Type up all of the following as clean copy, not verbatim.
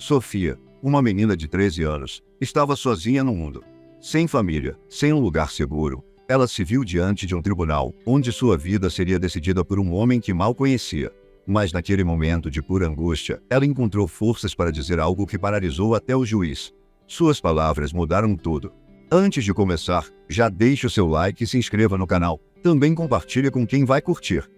Sofia, uma menina de 13 anos, estava sozinha no mundo. Sem família, sem um lugar seguro, ela se viu diante de um tribunal, onde sua vida seria decidida por um homem que mal conhecia. Mas naquele momento de pura angústia, ela encontrou forças para dizer algo que paralisou até o juiz. Suas palavras mudaram tudo. Antes de começar, já deixe o seu like e se inscreva no canal. Também compartilhe com quem vai curtir.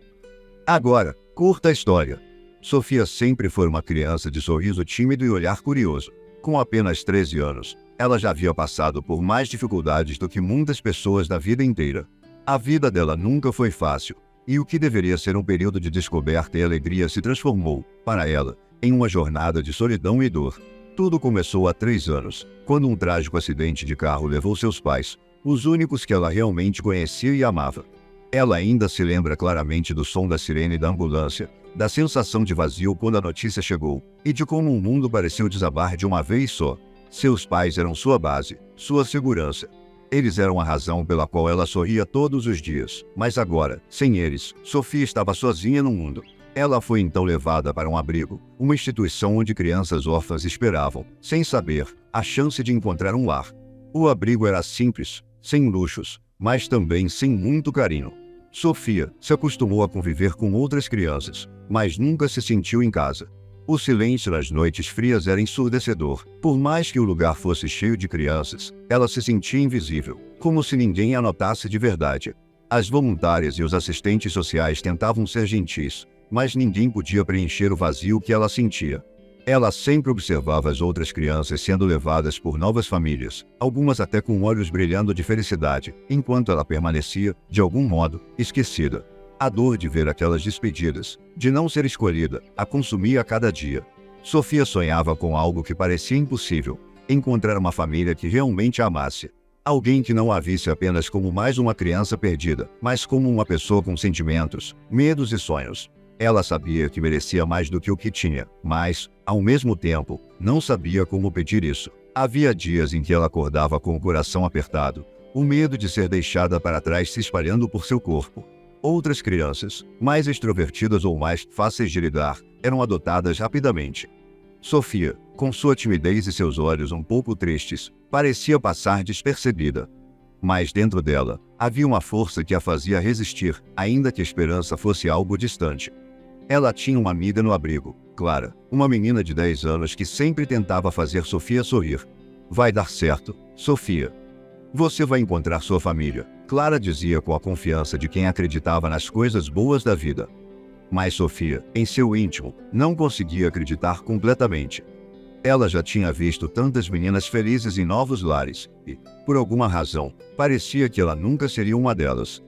Agora, curta a história. Sofia sempre foi uma criança de sorriso tímido e olhar curioso. Com apenas 13 anos, ela já havia passado por mais dificuldades do que muitas pessoas da vida inteira. A vida dela nunca foi fácil, e o que deveria ser um período de descoberta e alegria se transformou, para ela, em uma jornada de solidão e dor. Tudo começou há 3 anos, quando um trágico acidente de carro levou seus pais, os únicos que ela realmente conhecia e amava. Ela ainda se lembra claramente do som da sirene da ambulância, da sensação de vazio quando a notícia chegou, e de como o mundo pareceu desabar de uma vez só. Seus pais eram sua base, sua segurança. Eles eram a razão pela qual ela sorria todos os dias. Mas agora, sem eles, Sofia estava sozinha no mundo. Ela foi então levada para um abrigo, uma instituição onde crianças órfãs esperavam, sem saber, a chance de encontrar um lar. O abrigo era simples, sem luxos, mas também sem muito carinho. Sofia se acostumou a conviver com outras crianças, mas nunca se sentiu em casa. O silêncio nas noites frias era ensurdecedor. Por mais que o lugar fosse cheio de crianças, ela se sentia invisível, como se ninguém a notasse de verdade. As voluntárias e os assistentes sociais tentavam ser gentis, mas ninguém podia preencher o vazio que ela sentia. Ela sempre observava as outras crianças sendo levadas por novas famílias, algumas até com olhos brilhando de felicidade, enquanto ela permanecia, de algum modo, esquecida. A dor de ver aquelas despedidas, de não ser escolhida, a consumia a cada dia. Sofia sonhava com algo que parecia impossível: encontrar uma família que realmente a amasse. Alguém que não a visse apenas como mais uma criança perdida, mas como uma pessoa com sentimentos, medos e sonhos. Ela sabia que merecia mais do que o que tinha, mas, ao mesmo tempo, não sabia como pedir isso. Havia dias em que ela acordava com o coração apertado, o medo de ser deixada para trás se espalhando por seu corpo. Outras crianças, mais extrovertidas ou mais fáceis de lidar, eram adotadas rapidamente. Sofia, com sua timidez e seus olhos um pouco tristes, parecia passar despercebida. Mas dentro dela, havia uma força que a fazia resistir, ainda que a esperança fosse algo distante. Ela tinha uma amiga no abrigo, Clara, uma menina de 10 anos que sempre tentava fazer Sofia sorrir. Vai dar certo, Sofia. Você vai encontrar sua família, Clara dizia com a confiança de quem acreditava nas coisas boas da vida. Mas Sofia, em seu íntimo, não conseguia acreditar completamente. Ela já tinha visto tantas meninas felizes em novos lares e, por alguma razão, parecia que ela nunca seria uma delas.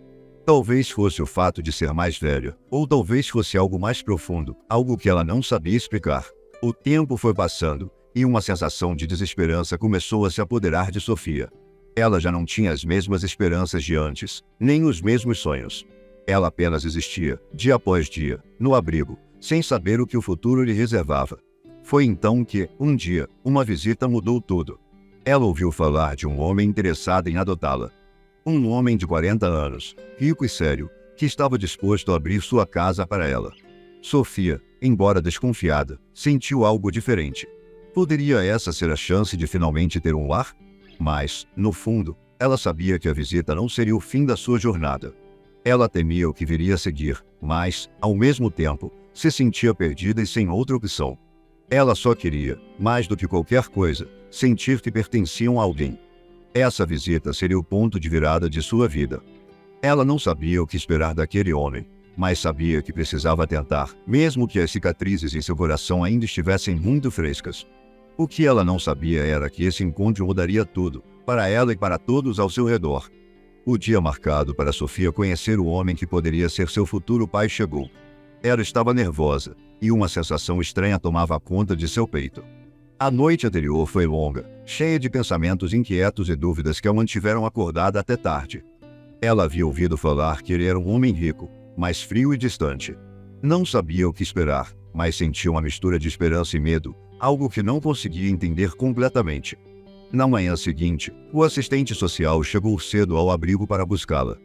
Talvez fosse o fato de ser mais velha, ou talvez fosse algo mais profundo, algo que ela não sabia explicar. O tempo foi passando, e uma sensação de desesperança começou a se apoderar de Sofia. Ela já não tinha as mesmas esperanças de antes, nem os mesmos sonhos. Ela apenas existia, dia após dia, no abrigo, sem saber o que o futuro lhe reservava. Foi então que, um dia, uma visita mudou tudo. Ela ouviu falar de um homem interessado em adotá-la. Um homem de 40 anos, rico e sério, que estava disposto a abrir sua casa para ela. Sofia, embora desconfiada, sentiu algo diferente. Poderia essa ser a chance de finalmente ter um lar? Mas, no fundo, ela sabia que a visita não seria o fim da sua jornada. Ela temia o que viria a seguir, mas, ao mesmo tempo, se sentia perdida e sem outra opção. Ela só queria, mais do que qualquer coisa, sentir que pertenciam a alguém. Essa visita seria o ponto de virada de sua vida. Ela não sabia o que esperar daquele homem, mas sabia que precisava tentar, mesmo que as cicatrizes em seu coração ainda estivessem muito frescas. O que ela não sabia era que esse encontro mudaria tudo, para ela e para todos ao seu redor. O dia marcado para Sofia conhecer o homem que poderia ser seu futuro pai chegou. Ela estava nervosa, e uma sensação estranha tomava conta de seu peito. A noite anterior foi longa, cheia de pensamentos inquietos e dúvidas que a mantiveram acordada até tarde. Ela havia ouvido falar que ele era um homem rico, mas frio e distante. Não sabia o que esperar, mas sentia uma mistura de esperança e medo, algo que não conseguia entender completamente. Na manhã seguinte, o assistente social chegou cedo ao abrigo para buscá-la.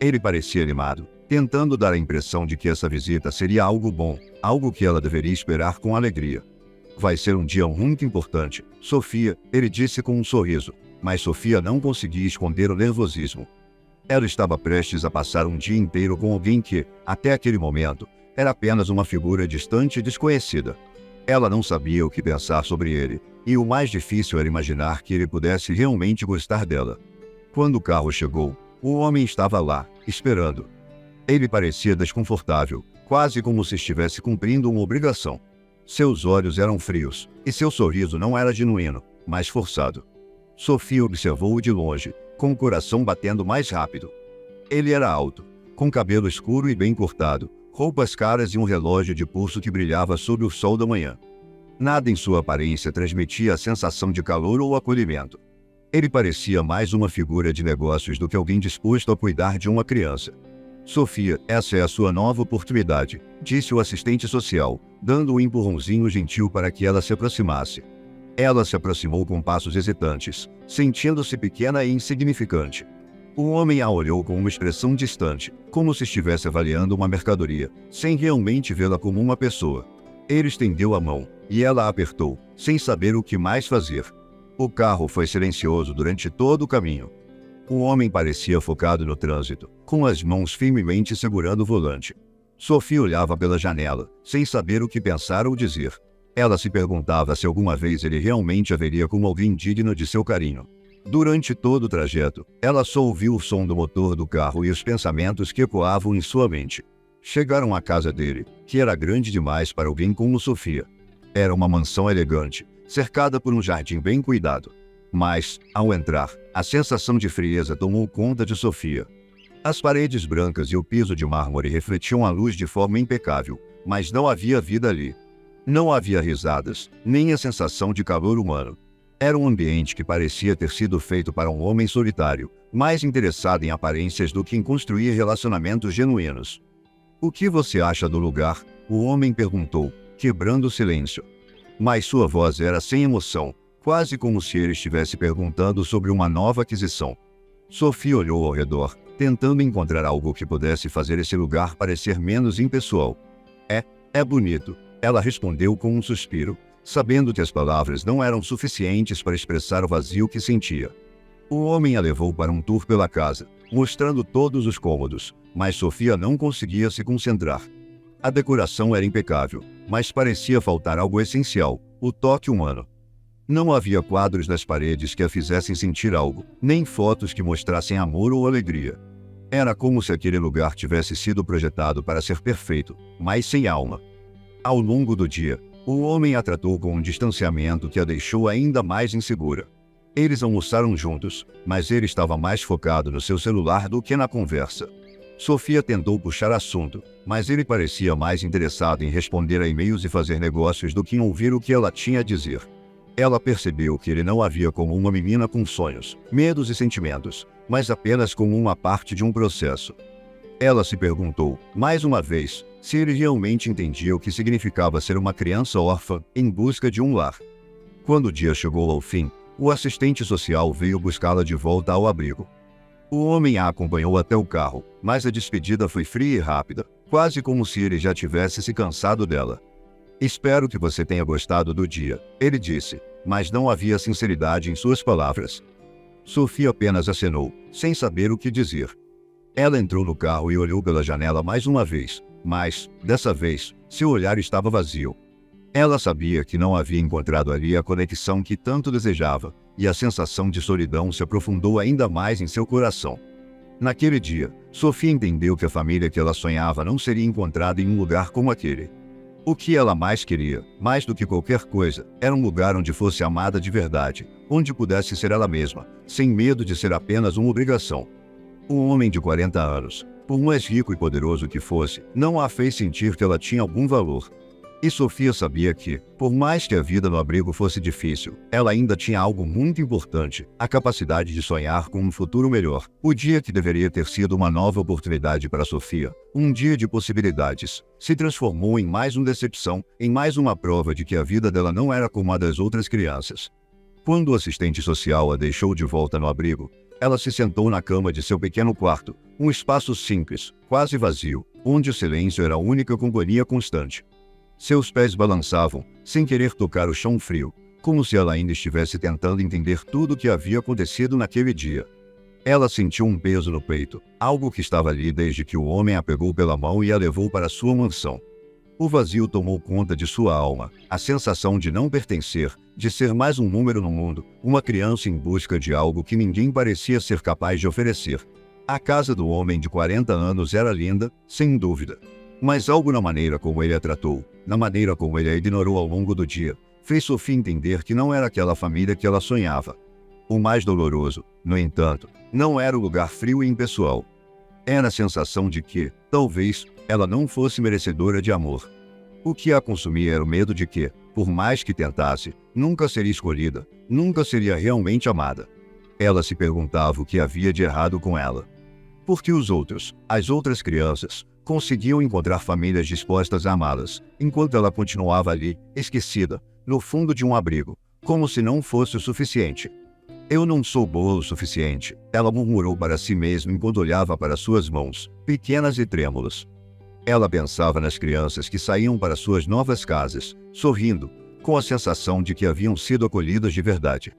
Ele parecia animado, tentando dar a impressão de que essa visita seria algo bom, algo que ela deveria esperar com alegria. Vai ser um dia muito importante, Sofia, ele disse com um sorriso, mas Sofia não conseguia esconder o nervosismo. Ela estava prestes a passar um dia inteiro com alguém que, até aquele momento, era apenas uma figura distante e desconhecida. Ela não sabia o que pensar sobre ele, e o mais difícil era imaginar que ele pudesse realmente gostar dela. Quando o carro chegou, o homem estava lá, esperando. Ele parecia desconfortável, quase como se estivesse cumprindo uma obrigação. Seus olhos eram frios, e seu sorriso não era genuíno, mas forçado. Sofia observou-o de longe, com o coração batendo mais rápido. Ele era alto, com cabelo escuro e bem cortado, roupas caras e um relógio de pulso que brilhava sob o sol da manhã. Nada em sua aparência transmitia a sensação de calor ou acolhimento. Ele parecia mais uma figura de negócios do que alguém disposto a cuidar de uma criança. Sofia, essa é a sua nova oportunidade, disse o assistente social, dando um empurrãozinho gentil para que ela se aproximasse. Ela se aproximou com passos hesitantes, sentindo-se pequena e insignificante. O homem a olhou com uma expressão distante, como se estivesse avaliando uma mercadoria, sem realmente vê-la como uma pessoa. Ele estendeu a mão, e ela a apertou, sem saber o que mais fazer. O carro foi silencioso durante todo o caminho. O homem parecia focado no trânsito, com as mãos firmemente segurando o volante. Sofia olhava pela janela, sem saber o que pensar ou dizer. Ela se perguntava se alguma vez ele realmente a veria como alguém digno de seu carinho. Durante todo o trajeto, ela só ouviu o som do motor do carro e os pensamentos que ecoavam em sua mente. Chegaram à casa dele, que era grande demais para alguém como Sofia. Era uma mansão elegante, cercada por um jardim bem cuidado. Mas, ao entrar, a sensação de frieza tomou conta de Sofia. As paredes brancas e o piso de mármore refletiam a luz de forma impecável, mas não havia vida ali. Não havia risadas, nem a sensação de calor humano. Era um ambiente que parecia ter sido feito para um homem solitário, mais interessado em aparências do que em construir relacionamentos genuínos. "O que você acha do lugar?" o homem perguntou, quebrando o silêncio. Mas sua voz era sem emoção, quase como se ele estivesse perguntando sobre uma nova aquisição. Sofia olhou ao redor, tentando encontrar algo que pudesse fazer esse lugar parecer menos impessoal. É bonito, ela respondeu com um suspiro, sabendo que as palavras não eram suficientes para expressar o vazio que sentia. O homem a levou para um tour pela casa, mostrando todos os cômodos, mas Sofia não conseguia se concentrar. A decoração era impecável, mas parecia faltar algo essencial, o toque humano. Não havia quadros nas paredes que a fizessem sentir algo, nem fotos que mostrassem amor ou alegria. Era como se aquele lugar tivesse sido projetado para ser perfeito, mas sem alma. Ao longo do dia, o homem a tratou com um distanciamento que a deixou ainda mais insegura. Eles almoçaram juntos, mas ele estava mais focado no seu celular do que na conversa. Sofia tentou puxar assunto, mas ele parecia mais interessado em responder a e-mails e fazer negócios do que em ouvir o que ela tinha a dizer. Ela percebeu que ele não a via como uma menina com sonhos, medos e sentimentos, mas apenas como uma parte de um processo. Ela se perguntou, mais uma vez, se ele realmente entendia o que significava ser uma criança órfã em busca de um lar. Quando o dia chegou ao fim, o assistente social veio buscá-la de volta ao abrigo. O homem a acompanhou até o carro, mas a despedida foi fria e rápida, quase como se ele já tivesse se cansado dela. "Espero que você tenha gostado do dia", ele disse, mas não havia sinceridade em suas palavras. Sofia apenas acenou, sem saber o que dizer. Ela entrou no carro e olhou pela janela mais uma vez, mas, dessa vez, seu olhar estava vazio. Ela sabia que não havia encontrado ali a conexão que tanto desejava, e a sensação de solidão se aprofundou ainda mais em seu coração. Naquele dia, Sofia entendeu que a família que ela sonhava não seria encontrada em um lugar como aquele. O que ela mais queria, mais do que qualquer coisa, era um lugar onde fosse amada de verdade, onde pudesse ser ela mesma, sem medo de ser apenas uma obrigação. Um homem de 40 anos, por mais rico e poderoso que fosse, não a fez sentir que ela tinha algum valor. E Sofia sabia que, por mais que a vida no abrigo fosse difícil, ela ainda tinha algo muito importante, a capacidade de sonhar com um futuro melhor. O dia que deveria ter sido uma nova oportunidade para Sofia, um dia de possibilidades, se transformou em mais uma decepção, em mais uma prova de que a vida dela não era como a das outras crianças. Quando o assistente social a deixou de volta no abrigo, ela se sentou na cama de seu pequeno quarto, um espaço simples, quase vazio, onde o silêncio era a única companhia constante. Seus pés balançavam, sem querer tocar o chão frio, como se ela ainda estivesse tentando entender tudo o que havia acontecido naquele dia. Ela sentiu um peso no peito, algo que estava ali desde que o homem a pegou pela mão e a levou para sua mansão. O vazio tomou conta de sua alma, a sensação de não pertencer, de ser mais um número no mundo, uma criança em busca de algo que ninguém parecia ser capaz de oferecer. A casa do homem de 40 anos era linda, sem dúvida. Mas algo na maneira como ele a tratou, na maneira como ele a ignorou ao longo do dia, fez Sophie entender que não era aquela família que ela sonhava. O mais doloroso, no entanto, não era o lugar frio e impessoal. Era a sensação de que, talvez, ela não fosse merecedora de amor. O que a consumia era o medo de que, por mais que tentasse, nunca seria escolhida, nunca seria realmente amada. Ela se perguntava o que havia de errado com ela. Porque os outros, as outras crianças, conseguiam encontrar famílias dispostas a amá-las, enquanto ela continuava ali, esquecida, no fundo de um abrigo, como se não fosse o suficiente. Eu não sou boa o suficiente, ela murmurou para si mesma enquanto olhava para suas mãos, pequenas e trêmulas. Ela pensava nas crianças que saíam para suas novas casas, sorrindo, com a sensação de que haviam sido acolhidas de verdade.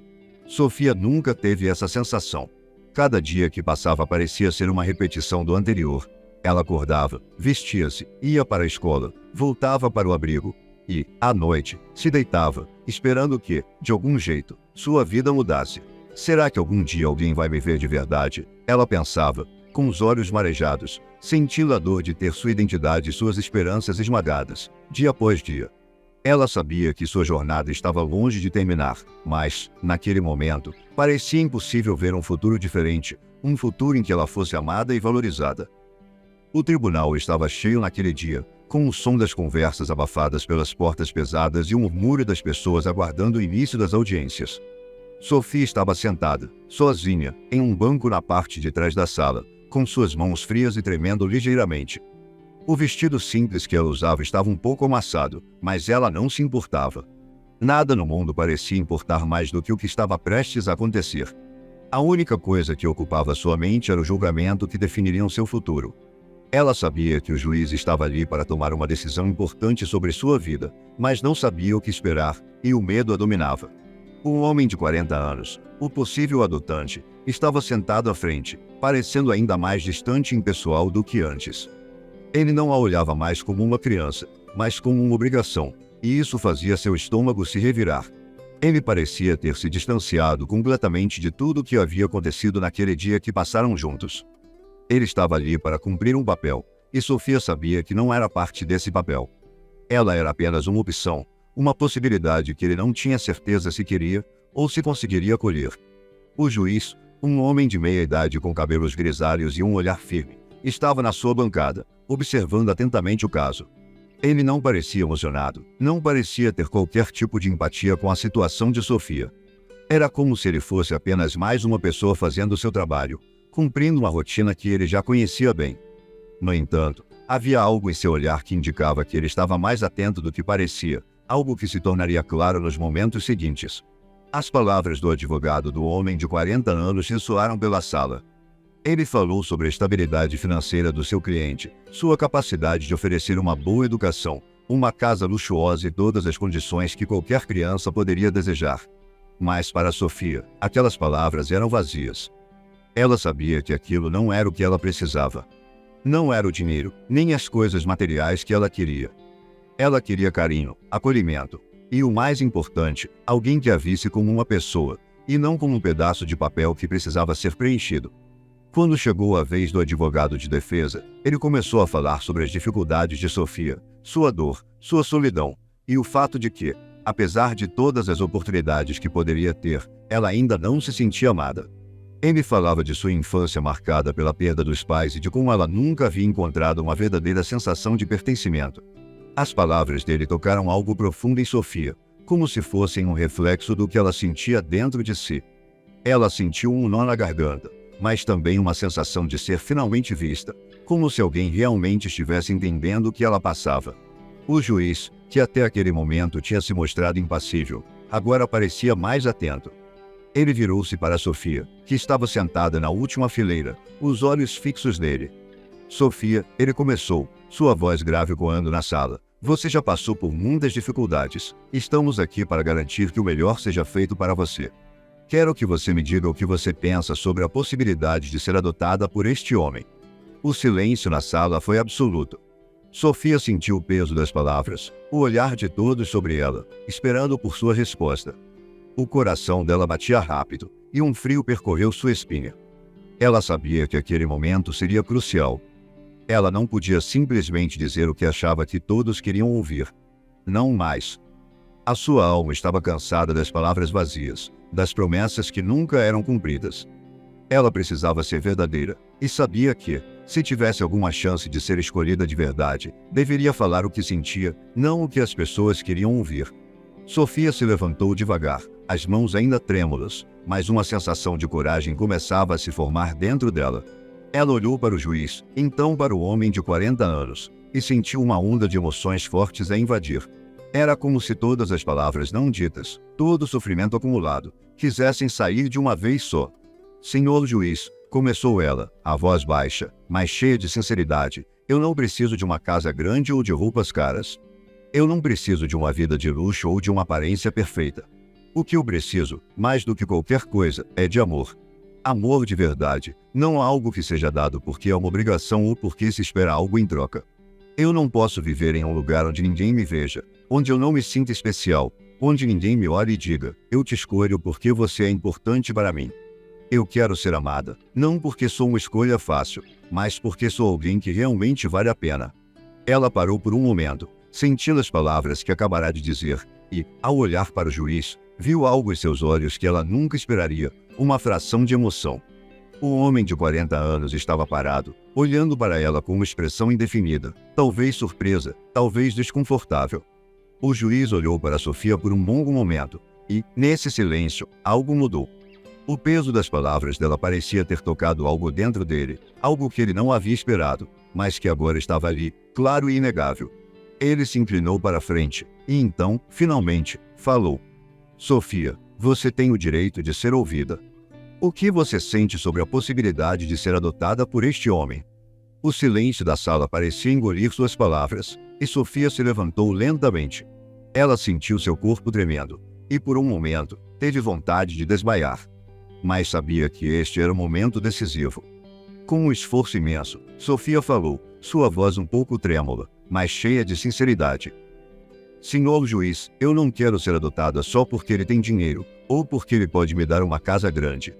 Sofia nunca teve essa sensação. Cada dia que passava parecia ser uma repetição do anterior. Ela acordava, vestia-se, ia para a escola, voltava para o abrigo e, à noite, se deitava, esperando que, de algum jeito, sua vida mudasse. Será que algum dia alguém vai me ver de verdade? Ela pensava, com os olhos marejados, sentindo a dor de ter sua identidade e suas esperanças esmagadas, dia após dia. Ela sabia que sua jornada estava longe de terminar, mas, naquele momento, parecia impossível ver um futuro diferente, um futuro em que ela fosse amada e valorizada. O tribunal estava cheio naquele dia, com o som das conversas abafadas pelas portas pesadas e o murmúrio das pessoas aguardando o início das audiências. Sophie estava sentada, sozinha, em um banco na parte de trás da sala, com suas mãos frias e tremendo ligeiramente. O vestido simples que ela usava estava um pouco amassado, mas ela não se importava. Nada no mundo parecia importar mais do que o que estava prestes a acontecer. A única coisa que ocupava sua mente era o julgamento que definiria seu futuro. Ela sabia que o juiz estava ali para tomar uma decisão importante sobre sua vida, mas não sabia o que esperar, e o medo a dominava. Um homem de 40 anos, o possível adotante, estava sentado à frente, parecendo ainda mais distante e impessoal do que antes. Ele não a olhava mais como uma criança, mas como uma obrigação, e isso fazia seu estômago se revirar. Ele parecia ter se distanciado completamente de tudo o que havia acontecido naquele dia que passaram juntos. Ele estava ali para cumprir um papel, e Sofia sabia que não era parte desse papel. Ela era apenas uma opção, uma possibilidade que ele não tinha certeza se queria ou se conseguiria acolher. O juiz, um homem de meia idade com cabelos grisalhos e um olhar firme, estava na sua bancada, observando atentamente o caso. Ele não parecia emocionado, não parecia ter qualquer tipo de empatia com a situação de Sofia. Era como se ele fosse apenas mais uma pessoa fazendo seu trabalho, cumprindo uma rotina que ele já conhecia bem. No entanto, havia algo em seu olhar que indicava que ele estava mais atento do que parecia, algo que se tornaria claro nos momentos seguintes. As palavras do advogado do homem de 40 anos ressoaram pela sala. Ele falou sobre a estabilidade financeira do seu cliente, sua capacidade de oferecer uma boa educação, uma casa luxuosa e todas as condições que qualquer criança poderia desejar. Mas para Sofia, aquelas palavras eram vazias. Ela sabia que aquilo não era o que ela precisava. Não era o dinheiro, nem as coisas materiais que ela queria. Ela queria carinho, acolhimento e, o mais importante, alguém que a visse como uma pessoa, e não como um pedaço de papel que precisava ser preenchido. Quando chegou a vez do advogado de defesa, ele começou a falar sobre as dificuldades de Sofia, sua dor, sua solidão, e o fato de que, apesar de todas as oportunidades que poderia ter, ela ainda não se sentia amada. Ele falava de sua infância marcada pela perda dos pais e de como ela nunca havia encontrado uma verdadeira sensação de pertencimento. As palavras dele tocaram algo profundo em Sofia, como se fossem um reflexo do que ela sentia dentro de si. Ela sentiu um nó na garganta, mas também uma sensação de ser finalmente vista, como se alguém realmente estivesse entendendo o que ela passava. O juiz, que até aquele momento tinha se mostrado impassível, agora parecia mais atento. Ele virou-se para Sofia, que estava sentada na última fileira, os olhos fixos nele. Sofia, ele começou, sua voz grave ecoando na sala. Você já passou por muitas dificuldades. Estamos aqui para garantir que o melhor seja feito para você. Quero que você me diga o que você pensa sobre a possibilidade de ser adotada por este homem. O silêncio na sala foi absoluto. Sofia sentiu o peso das palavras, o olhar de todos sobre ela, esperando por sua resposta. O coração dela batia rápido, e um frio percorreu sua espinha. Ela sabia que aquele momento seria crucial. Ela não podia simplesmente dizer o que achava que todos queriam ouvir. Não mais. A sua alma estava cansada das palavras vazias, das promessas que nunca eram cumpridas. Ela precisava ser verdadeira, e sabia que, se tivesse alguma chance de ser escolhida de verdade, deveria falar o que sentia, não o que as pessoas queriam ouvir. Sofia se levantou devagar, as mãos ainda trêmulas, mas uma sensação de coragem começava a se formar dentro dela. Ela olhou para o juiz, então para o homem de 40 anos, e sentiu uma onda de emoções fortes a invadir. Era como se todas as palavras não ditas, todo o sofrimento acumulado, quisessem sair de uma vez só. Senhor juiz, começou ela, a voz baixa, mas cheia de sinceridade, eu não preciso de uma casa grande ou de roupas caras. Eu não preciso de uma vida de luxo ou de uma aparência perfeita. O que eu preciso, mais do que qualquer coisa, é de amor. Amor de verdade, não algo que seja dado porque é uma obrigação ou porque se espera algo em troca. Eu não posso viver em um lugar onde ninguém me veja, onde eu não me sinta especial, onde ninguém me olhe e diga, eu te escolho porque você é importante para mim. Eu quero ser amada, não porque sou uma escolha fácil, mas porque sou alguém que realmente vale a pena. Ela parou por um momento, sentindo as palavras que acabará de dizer, e, ao olhar para o juiz, viu algo em seus olhos que ela nunca esperaria, uma fração de emoção. O homem de 40 anos estava parado, olhando para ela com uma expressão indefinida, talvez surpresa, talvez desconfortável. O juiz olhou para Sofia por um longo momento, e, nesse silêncio, algo mudou. O peso das palavras dela parecia ter tocado algo dentro dele, algo que ele não havia esperado, mas que agora estava ali, claro e inegável. Ele se inclinou para a frente, e então, finalmente, falou. Sofia, você tem o direito de ser ouvida. O que você sente sobre a possibilidade de ser adotada por este homem? O silêncio da sala parecia engolir suas palavras, e Sofia se levantou lentamente. Ela sentiu seu corpo tremendo, e por um momento, teve vontade de desmaiar. Mas sabia que este era o momento decisivo. Com um esforço imenso, Sofia falou, sua voz um pouco trêmula, mas cheia de sinceridade. Senhor juiz, eu não quero ser adotada só porque ele tem dinheiro, ou porque ele pode me dar uma casa grande.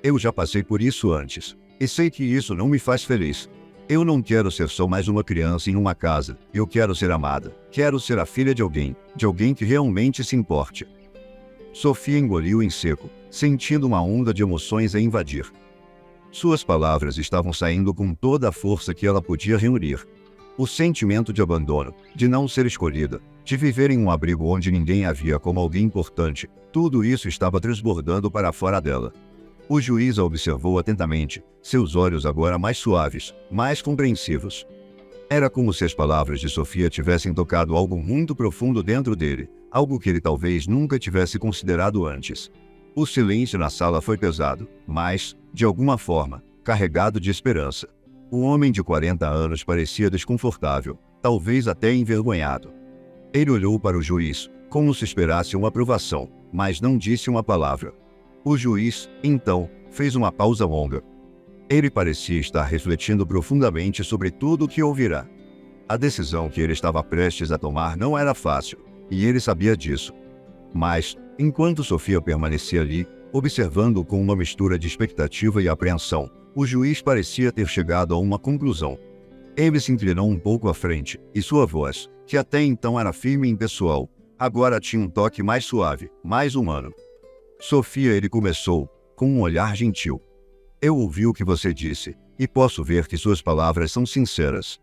Eu já passei por isso antes, e sei que isso não me faz feliz. Eu não quero ser só mais uma criança em uma casa, eu quero ser amada, quero ser a filha de alguém que realmente se importe. Sofia engoliu em seco, sentindo uma onda de emoções a invadir. Suas palavras estavam saindo com toda a força que ela podia reunir. O sentimento de abandono, de não ser escolhida, de viver em um abrigo onde ninguém a via como alguém importante, tudo isso estava transbordando para fora dela. O juiz a observou atentamente, seus olhos agora mais suaves, mais compreensivos. Era como se as palavras de Sofia tivessem tocado algo muito profundo dentro dele, algo que ele talvez nunca tivesse considerado antes. O silêncio na sala foi pesado, mas, de alguma forma, carregado de esperança. O homem de 40 anos parecia desconfortável, talvez até envergonhado. Ele olhou para o juiz, como se esperasse uma aprovação, mas não disse uma palavra. O juiz, então, fez uma pausa longa. Ele parecia estar refletindo profundamente sobre tudo o que ouvirá. A decisão que ele estava prestes a tomar não era fácil, e ele sabia disso. Mas, enquanto Sofia permanecia ali, observando-o com uma mistura de expectativa e apreensão, o juiz parecia ter chegado a uma conclusão. Ele se inclinou um pouco à frente, e sua voz, que até então era firme e impessoal, agora tinha um toque mais suave, mais humano. Sofia, ele começou, com um olhar gentil. Eu ouvi o que você disse, e posso ver que suas palavras são sinceras.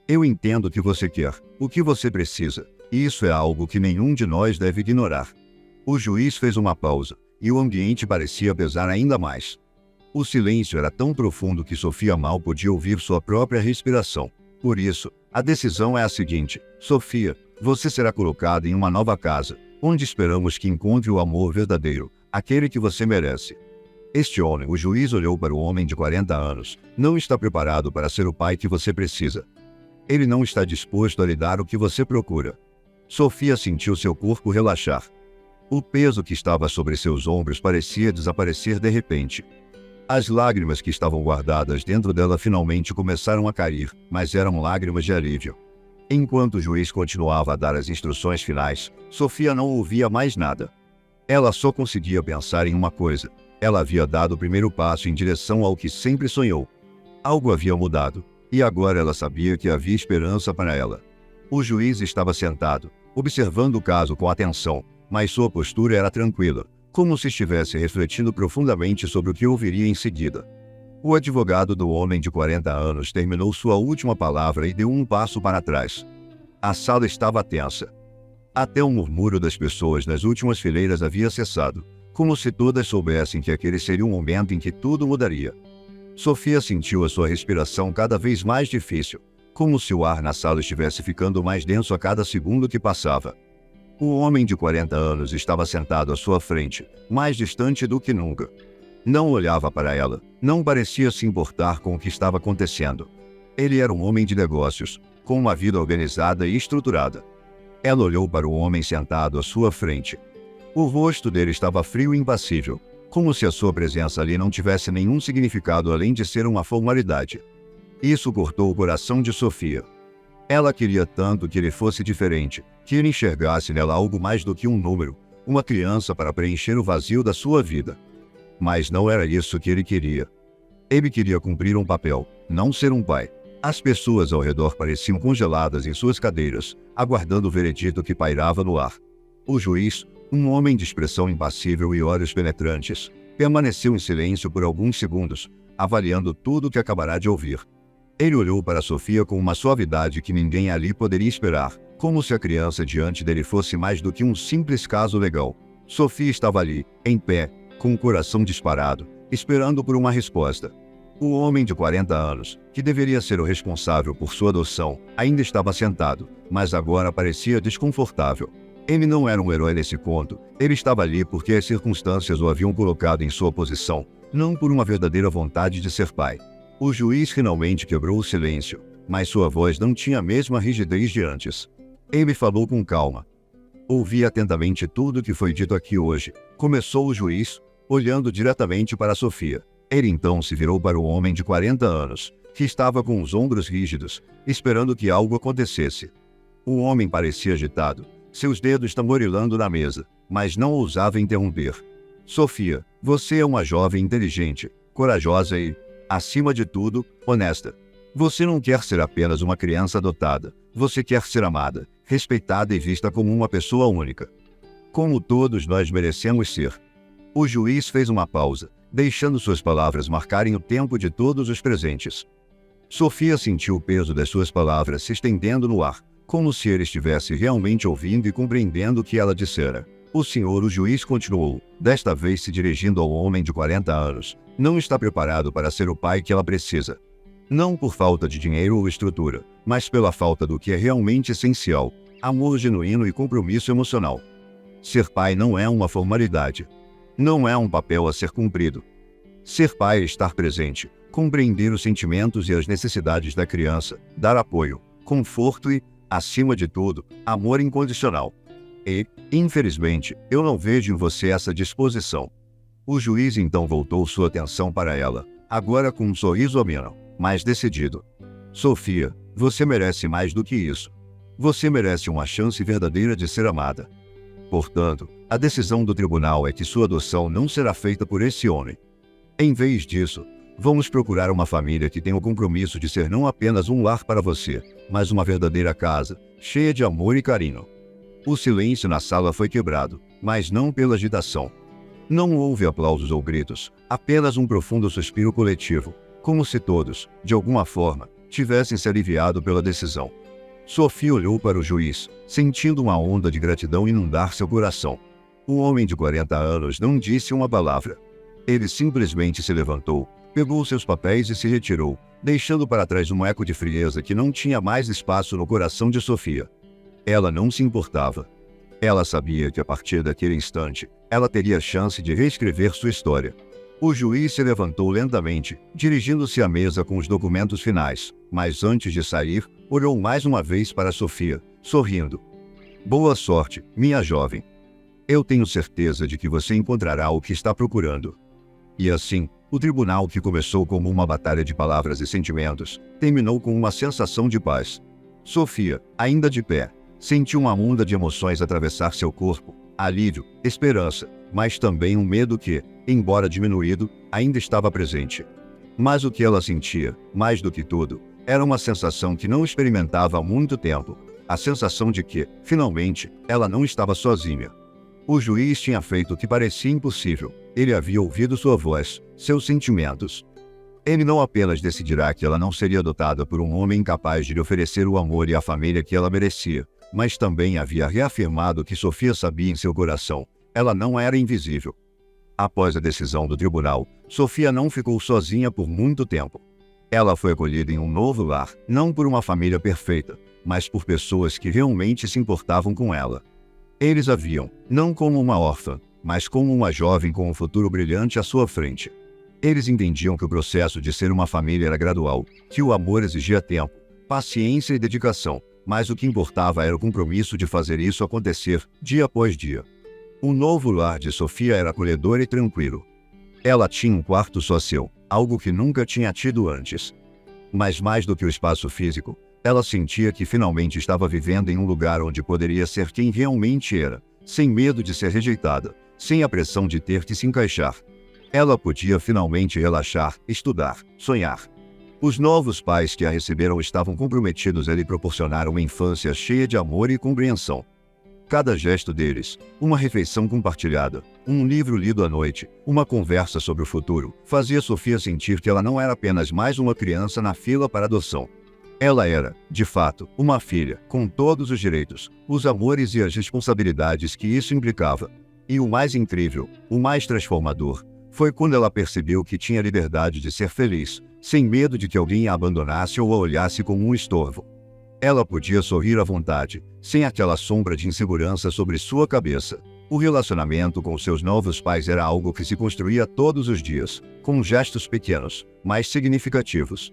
Eu entendo o que você quer, o que você precisa, e isso é algo que nenhum de nós deve ignorar. O juiz fez uma pausa, e o ambiente parecia pesar ainda mais. O silêncio era tão profundo que Sofia mal podia ouvir sua própria respiração. Por isso, a decisão é a seguinte: Sofia, você será colocada em uma nova casa, onde esperamos que encontre o amor verdadeiro, aquele que você merece. Este homem, o juiz olhou para o homem de 40 anos, não está preparado para ser o pai que você precisa. Ele não está disposto a lhe dar o que você procura. Sofia sentiu seu corpo relaxar. O peso que estava sobre seus ombros parecia desaparecer de repente. As lágrimas que estavam guardadas dentro dela finalmente começaram a cair, mas eram lágrimas de alívio. Enquanto o juiz continuava a dar as instruções finais, Sofia não ouvia mais nada. Ela só conseguia pensar em uma coisa. Ela havia dado o primeiro passo em direção ao que sempre sonhou. Algo havia mudado, e agora ela sabia que havia esperança para ela. O juiz estava sentado, observando o caso com atenção, mas sua postura era tranquila, como se estivesse refletindo profundamente sobre o que ouviria em seguida. O advogado do homem de 40 anos terminou sua última palavra e deu um passo para trás. A sala estava tensa. Até o murmúrio das pessoas nas últimas fileiras havia cessado, como se todas soubessem que aquele seria o momento em que tudo mudaria. Sofia sentiu a sua respiração cada vez mais difícil, como se o ar na sala estivesse ficando mais denso a cada segundo que passava. O homem de 40 anos estava sentado à sua frente, mais distante do que nunca. Não olhava para ela, não parecia se importar com o que estava acontecendo. Ele era um homem de negócios, com uma vida organizada e estruturada. Ela olhou para o homem sentado à sua frente. O rosto dele estava frio e impassível, como se a sua presença ali não tivesse nenhum significado além de ser uma formalidade. Isso cortou o coração de Sofia. Ela queria tanto que ele fosse diferente, que ele enxergasse nela algo mais do que um número, uma criança para preencher o vazio da sua vida. Mas não era isso que ele queria. Ele queria cumprir um papel, não ser um pai. As pessoas ao redor pareciam congeladas em suas cadeiras, aguardando o veredito que pairava no ar. O juiz, um homem de expressão impassível e olhos penetrantes, permaneceu em silêncio por alguns segundos, avaliando tudo o que acabará de ouvir. Ele olhou para Sofia com uma suavidade que ninguém ali poderia esperar, como se a criança diante dele fosse mais do que um simples caso legal. Sofia estava ali, em pé, com o coração disparado, esperando por uma resposta. O homem de 40 anos, que deveria ser o responsável por sua adoção, ainda estava sentado, mas agora parecia desconfortável. Ele não era um herói nesse conto, ele estava ali porque as circunstâncias o haviam colocado em sua posição, não por uma verdadeira vontade de ser pai. O juiz finalmente quebrou o silêncio, mas sua voz não tinha a mesma rigidez de antes. Ele falou com calma. Ouvi atentamente tudo o que foi dito aqui hoje, começou o juiz, olhando diretamente para Sofia. Ele então se virou para o homem de 40 anos, que estava com os ombros rígidos, esperando que algo acontecesse. O homem parecia agitado, seus dedos tamborilando na mesa, mas não ousava interromper. Sofia, você é uma jovem inteligente, corajosa e, acima de tudo, honesta. Você não quer ser apenas uma criança adotada, você quer ser amada, respeitada e vista como uma pessoa única. Como todos nós merecemos ser. O juiz fez uma pausa, deixando suas palavras marcarem o tempo de todos os presentes. Sofia sentiu o peso das suas palavras se estendendo no ar, como se ele estivesse realmente ouvindo e compreendendo o que ela dissera. O juiz continuou, desta vez se dirigindo ao homem de 40 anos. Não está preparado para ser o pai que ela precisa. Não por falta de dinheiro ou estrutura, mas pela falta do que é realmente essencial: amor genuíno e compromisso emocional. Ser pai não é uma formalidade. Não é um papel a ser cumprido. Ser pai é estar presente, compreender os sentimentos e as necessidades da criança, dar apoio, conforto e, acima de tudo, amor incondicional. E, infelizmente, eu não vejo em você essa disposição. O juiz então voltou sua atenção para ela, agora com um sorriso ameno, mas decidido. Sofia, você merece mais do que isso. Você merece uma chance verdadeira de ser amada. Portanto, a decisão do tribunal é que sua adoção não será feita por esse homem. Em vez disso, vamos procurar uma família que tenha o compromisso de ser não apenas um lar para você, mas uma verdadeira casa, cheia de amor e carinho. O silêncio na sala foi quebrado, mas não pela agitação. Não houve aplausos ou gritos, apenas um profundo suspiro coletivo, como se todos, de alguma forma, tivessem se aliviado pela decisão. Sofia olhou para o juiz, sentindo uma onda de gratidão inundar seu coração. O homem de 40 anos não disse uma palavra. Ele simplesmente se levantou, pegou seus papéis e se retirou, deixando para trás um eco de frieza que não tinha mais espaço no coração de Sofia. Ela não se importava. Ela sabia que a partir daquele instante, ela teria a chance de reescrever sua história. O juiz se levantou lentamente, dirigindo-se à mesa com os documentos finais, mas antes de sair, olhou mais uma vez para Sofia, sorrindo. Boa sorte, minha jovem. Eu tenho certeza de que você encontrará o que está procurando. E assim, o tribunal, que começou como uma batalha de palavras e sentimentos, terminou com uma sensação de paz. Sofia, ainda de pé, sentiu uma onda de emoções atravessar seu corpo, alívio, esperança, mas também um medo que, embora diminuído, ainda estava presente. Mas o que ela sentia, mais do que tudo, era uma sensação que não experimentava há muito tempo, a sensação de que, finalmente, ela não estava sozinha. O juiz tinha feito o que parecia impossível. Ele havia ouvido sua voz, seus sentimentos. Ele não apenas decidirá que ela não seria adotada por um homem incapaz de lhe oferecer o amor e a família que ela merecia, mas também havia reafirmado que Sofia sabia em seu coração. Ela não era invisível. Após a decisão do tribunal, Sofia não ficou sozinha por muito tempo. Ela foi acolhida em um novo lar, não por uma família perfeita, mas por pessoas que realmente se importavam com ela. Eles a viam, não como uma órfã, mas como uma jovem com um futuro brilhante à sua frente. Eles entendiam que o processo de ser uma família era gradual, que o amor exigia tempo, paciência e dedicação, mas o que importava era o compromisso de fazer isso acontecer, dia após dia. O novo lar de Sofia era acolhedor e tranquilo. Ela tinha um quarto só seu, algo que nunca tinha tido antes. Mas mais do que o espaço físico, ela sentia que finalmente estava vivendo em um lugar onde poderia ser quem realmente era, sem medo de ser rejeitada, sem a pressão de ter que se encaixar. Ela podia finalmente relaxar, estudar, sonhar. Os novos pais que a receberam estavam comprometidos a lhe proporcionar uma infância cheia de amor e compreensão. Cada gesto deles, uma refeição compartilhada, um livro lido à noite, uma conversa sobre o futuro, fazia Sofia sentir que ela não era apenas mais uma criança na fila para adoção. Ela era, de fato, uma filha, com todos os direitos, os amores e as responsabilidades que isso implicava. E o mais incrível, o mais transformador, foi quando ela percebeu que tinha liberdade de ser feliz, sem medo de que alguém a abandonasse ou a olhasse como um estorvo. Ela podia sorrir à vontade, sem aquela sombra de insegurança sobre sua cabeça. O relacionamento com seus novos pais era algo que se construía todos os dias, com gestos pequenos, mas significativos.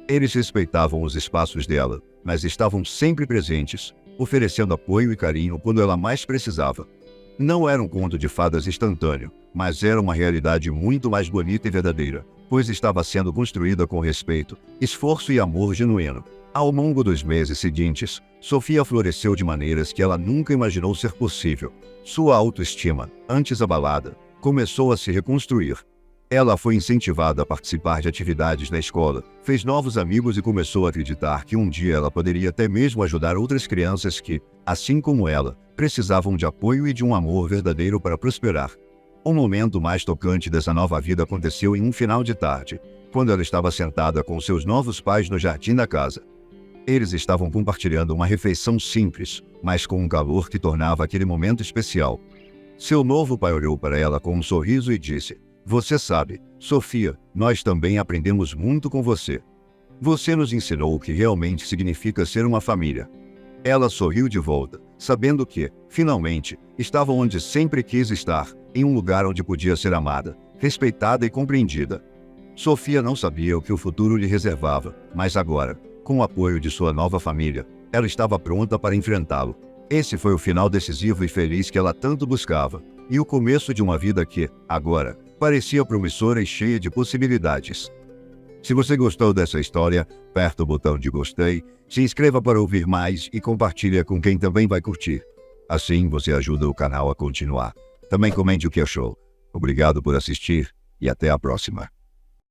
Eles respeitavam os espaços dela, mas estavam sempre presentes, oferecendo apoio e carinho quando ela mais precisava. Não era um conto de fadas instantâneo, mas era uma realidade muito mais bonita e verdadeira, pois estava sendo construída com respeito, esforço e amor genuíno. Ao longo dos meses seguintes, Sofia floresceu de maneiras que ela nunca imaginou ser possível. Sua autoestima, antes abalada, começou a se reconstruir. Ela foi incentivada a participar de atividades na escola, fez novos amigos e começou a acreditar que um dia ela poderia até mesmo ajudar outras crianças que, assim como ela, precisavam de apoio e de um amor verdadeiro para prosperar. O momento mais tocante dessa nova vida aconteceu em um final de tarde, quando ela estava sentada com seus novos pais no jardim da casa. Eles estavam compartilhando uma refeição simples, mas com um calor que tornava aquele momento especial. Seu novo pai olhou para ela com um sorriso e disse: "Você sabe, Sofia, nós também aprendemos muito com você. Você nos ensinou o que realmente significa ser uma família." Ela sorriu de volta, sabendo que, finalmente, estava onde sempre quis estar, em um lugar onde podia ser amada, respeitada e compreendida. Sofia não sabia o que o futuro lhe reservava, mas agora, com o apoio de sua nova família, ela estava pronta para enfrentá-lo. Esse foi o final decisivo e feliz que ela tanto buscava, e o começo de uma vida que, agora, parecia promissora e cheia de possibilidades. Se você gostou dessa história, aperta o botão de gostei, se inscreva para ouvir mais e compartilhe com quem também vai curtir. Assim você ajuda o canal a continuar. Também comente o que achou. Obrigado por assistir e até a próxima.